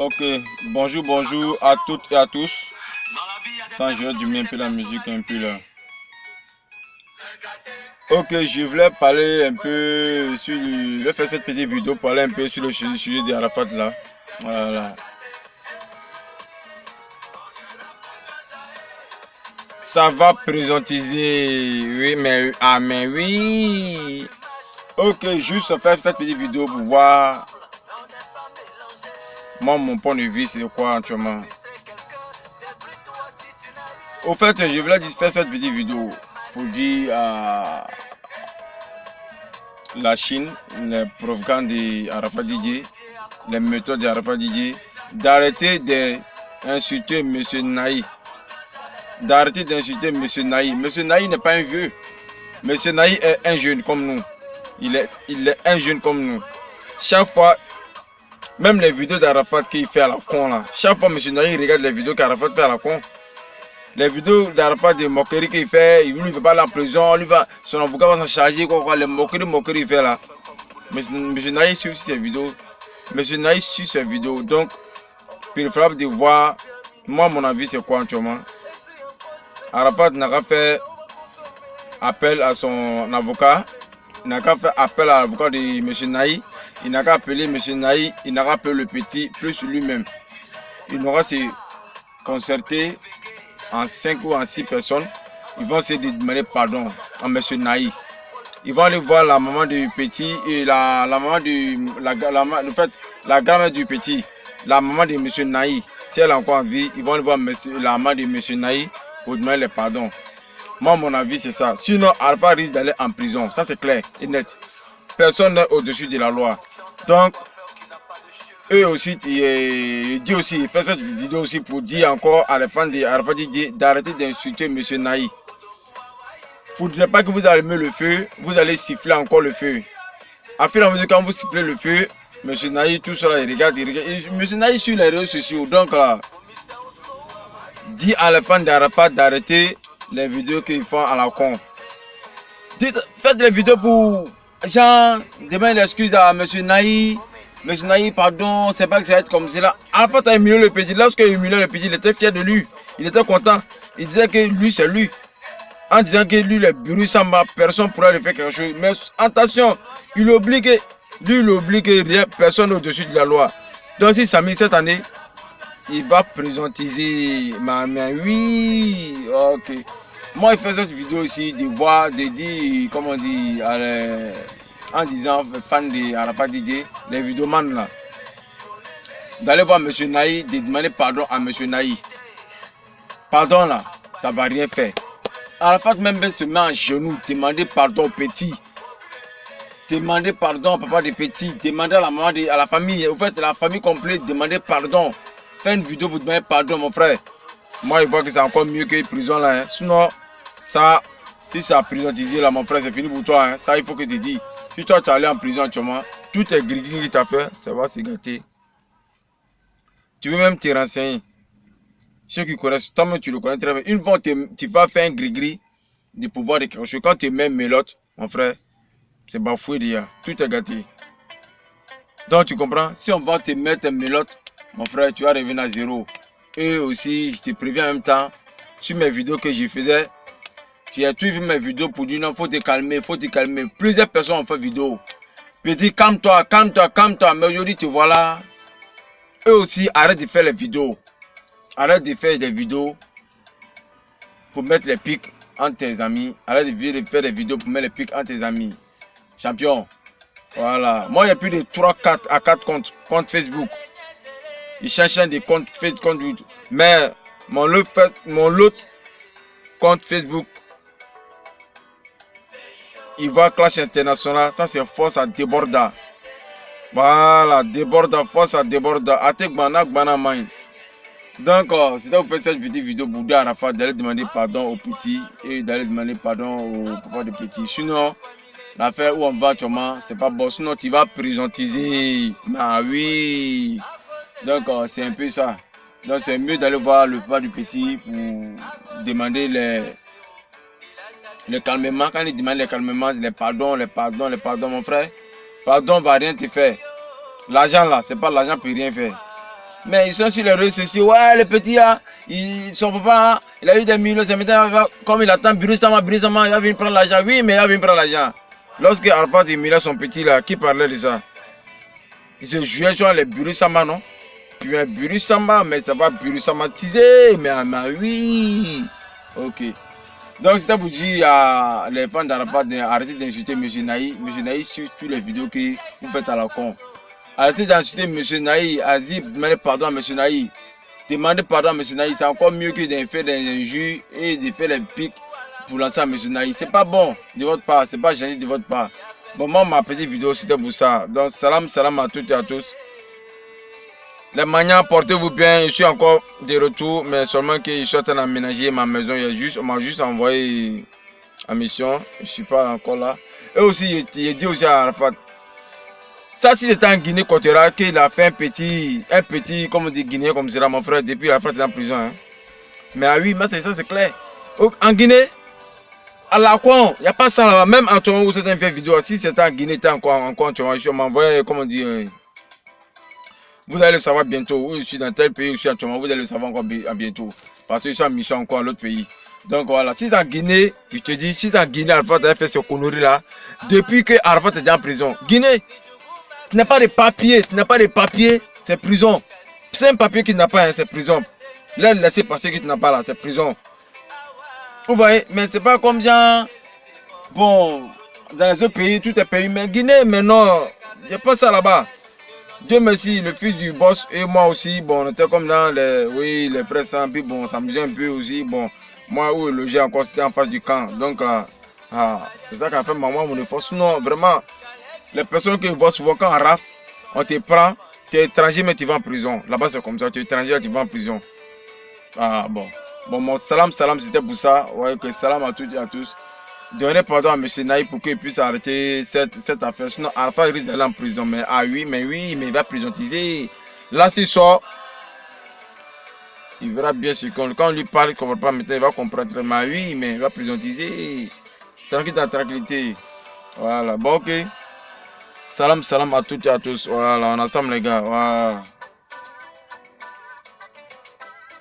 Ok, bonjour à toutes et à tous. Attends, je vais diminuer un peu la musique un peu là. Ok, je voulais parler un peu sur je vais faire cette petite vidéo pour parler un peu sur le sujet d'Arafat là. Voilà. Ça va présentiser, oui, mais mais oui. Ok, juste faire cette petite vidéo pour voir mon point de vue c'est quoi actuellement. Au fait, je voulais faire cette petite vidéo pour dire à la Chine, les provocations d'Arafat Didier, les méthodes d'Arafat Didier, d'arrêter d'insulter M. Naï. D'arrêter d'insulter M. Naï. M. Naï n'est pas un vieux. M. Naï est un jeune comme nous. Il est un jeune comme nous. Chaque fois, même les vidéos d'Arafat qu'il fait à la con là, chaque fois M. Naï regarde les vidéos qu'Arafat fait à la con. Les vidéos d'Arafat de moquerie qu'il fait, il ne veut pas aller en prison, son avocat va s'en charger, quoi, les moqueries qu'il fait là. M. Naï suit ces vidéos. M. Naï suit ces vidéos. Donc, préférable de voir, moi mon avis c'est quoi actuellement. Arafat n'a qu'à faire appel à son avocat, il n'a qu'à faire appel à l'avocat de M. Naï, il n'a qu'à appeler M. Naï, il n'a qu'à appeler le petit plus lui-même. Il n'aura se concerter en 5 ou en 6 personnes, ils vont se demander pardon à M. Naï. Ils vont aller voir la maman du petit et la maman la grand-mère du petit, la maman de M. Naï. Si elle est encore en vie, ils vont aller voir la maman de M. Naï pour demander les pardons. Moi, mon avis, c'est ça. Sinon, Alpha risque d'aller en prison. Ça, c'est clair et net. Personne n'est au-dessus de la loi. Donc, eux aussi, il fait cette vidéo aussi pour dire encore à les fans d'Arafat d'arrêter d'insulter M. Naï. Vous ne dites pas que vous allumez le feu, vous allez siffler encore le feu. À fur et à mesure, quand vous sifflez le feu, M. Naï, tout cela, il regarde. M. Naï sur les réseaux sociaux. Donc là, dit à les fans d'Arafat d'arrêter les vidéos qu'ils font à la con. Faites les vidéos pour, genre, demander l'excuse à M. Naï. Monsieur Naï, pardon, c'est pas que ça va être comme cela. Arafat a humilié le petit. Lorsqu'il a humilié le petit, il était fier de lui. Il était content. Il disait que lui, c'est lui. En disant que lui, les bureaux Samba, personne ne pourra lui faire quelque chose. Mais attention, il oublie que personne au-dessus de la loi. Donc si Samy, cette année, il va présentiser. Mais oui, ok. Moi, il fait cette vidéo aussi, de voir, de dire, comment on dit, en disant fan de Arafat Didier, les vidéomans là, d'aller voir M. Naï, de demander pardon à M. Naï. Pardon là, ça ne va rien faire. Arafat même se met en genoux, demander pardon au petit. Demander pardon au papa des petits, demander à la maman, à la famille, au fait la famille complète, demander pardon. Faire une vidéo pour demander pardon mon frère. Moi je vois que c'est encore mieux que prison là. Hein. Sinon, ça, si ça a prisonnisé là mon frère, c'est fini pour toi. Hein. Ça il faut que tu dis. Si toi tu es allé en prison actuellement, tout est gris-gris qui t'a fait, ça va se gâter. Tu veux même te renseigner. Ceux qui connaissent, toi-même tu le connais très bien. Une fois tu vas faire un gris-gris de pouvoir de quelque chose. Quand tu mets mélotte, mon frère, c'est bafoué déjà. Tout est gâté. Donc tu comprends? Si on va te mettre un mélotte, mon frère, tu vas revenir à zéro. Et aussi, je te préviens en même temps, sur mes vidéos que je faisais, tu as toujours vu mes vidéos pour dire non, faut te calmer, faut te calmer. Plusieurs personnes ont fait vidéo. Petit, calme-toi, calme-toi, calme-toi. Mais aujourd'hui, tu vois là, eux aussi, arrête de faire les vidéos. Arrête de faire des vidéos pour mettre les pics entre tes amis. Arrête de faire des vidéos pour mettre les pics entre tes amis. Champion. Voilà. Moi, il y a plus de 3-4 à 4 comptes Facebook. Ils cherchent des comptes Facebook. Mais mon autre compte Facebook, il va Clash International. Ça, c'est force à déborder. Voilà. Déborder, force à déborder. Atek Banak Banamain. Donc, c'est là vous faites cette petite vidéo pour dire à Arafat d'aller demander pardon aux petits et d'aller demander pardon au papa des petits. Sinon, l'affaire où on va actuellement, c'est pas bon. Sinon, tu vas présentiser. Ah oui. Donc, c'est un peu ça. Donc, c'est mieux d'aller voir le papa du petit pour demander les calmements. Quand il demande les calmements, les pardons, mon frère. Pardon va rien te faire. L'argent là, c'est pas l'argent peut rien faire. Mais ils sont sur les réseaux sociaux. Ouais, le petit là, son papa, il a eu des millions. C'est maintenant, comme il attend, Birusama, il va venir prendre l'argent. Oui, mais il va venir prendre l'argent. Lorsque Arafat il mis son petit là, qui parlait de ça? Il se jouait sur les Birusama, non? Puis un Birusama, mais ça va Birusamatiser. Mais oui. Ok. Donc c'était pour dire à les fans d'Arafat d'arrêter d'insulter M. Naï. M. Naï sur toutes les vidéos que vous faites à la con. Arrêtez d'insulter M. Naï. A dit demandez pardon à M. Naï. Demandez pardon à M. Naï. C'est encore mieux que de faire des injures et de faire les pics pour lancer à M. Naï. C'est pas bon de votre part. C'est pas gentil de votre part. Bon, moi, ma petite vidéo c'était pour ça. Donc salam à toutes et à tous. Les manières, portez-vous bien, je suis encore de retour, mais seulement que je suis en train d'aménager ma maison. On m'a juste envoyé en mission, je ne suis pas encore là. Et aussi, il dit aussi à Arafat, ça si c'était en Guinée Côte-Rare, qu'il a fait un petit, comme on dit Guinéen comme ça, mon frère, depuis Arafat est en prison. Hein. Mais ah oui, mais ça c'est clair. En Guinée, à la con, il n'y a pas ça là-bas. Même en Toronto où c'était une vieille vidéo, si c'était en Guinée, c'était encore en Toronto, je m'envoie, comment on dit. Vous allez le savoir bientôt. Où je suis dans tel pays, où je suis actuellement, vous allez le savoir encore bientôt. Parce que je suis en mission encore à l'autre pays. Donc voilà, si c'est en Guinée, je te dis, si c'est en Guinée, Arafat a fait ce connerie là, depuis que Arafat est en prison. Guinée, tu n'as pas de papier, c'est prison. C'est un papier qui n'a pas, hein, c'est prison. Là, laissez passer que tu n'as pas là, c'est prison. Vous voyez, mais c'est pas comme genre, bon, dans les autres pays, tout est payé, mais Guinée, mais non, il n'y a pas ça là-bas. Dieu merci, le fils du boss et moi aussi, bon, on était comme dans les frères sans, puis bon, on s'amusait un peu aussi, bon, moi où le logé encore, c'était en face du camp, donc là, c'est ça qu'a fait maman, mon effort, sinon, vraiment, les personnes qui voient souvent quand on rafle, on te prend, tu es étranger mais tu vas en prison, là-bas c'est comme ça, tu es étranger, tu vas en prison, bon, mon salam, c'était pour ça, ouais, que salam à toutes et à tous. Donnez pardon à M. Naï pour qu'il puisse arrêter cette affaire. Sinon, Arafat risque d'aller en prison. Mais oui, mais il va prisonniser. Là, s'il sort, il verra bien ce qu'on. Quand on lui parle, il ne comprend pas maintenant, il va comprendre. Mais oui, mais il va prisonniser. Tranquille dans la tranquillité. Voilà, bon, ok. Salam à toutes et à tous. Voilà, on est ensemble, les gars. Voilà.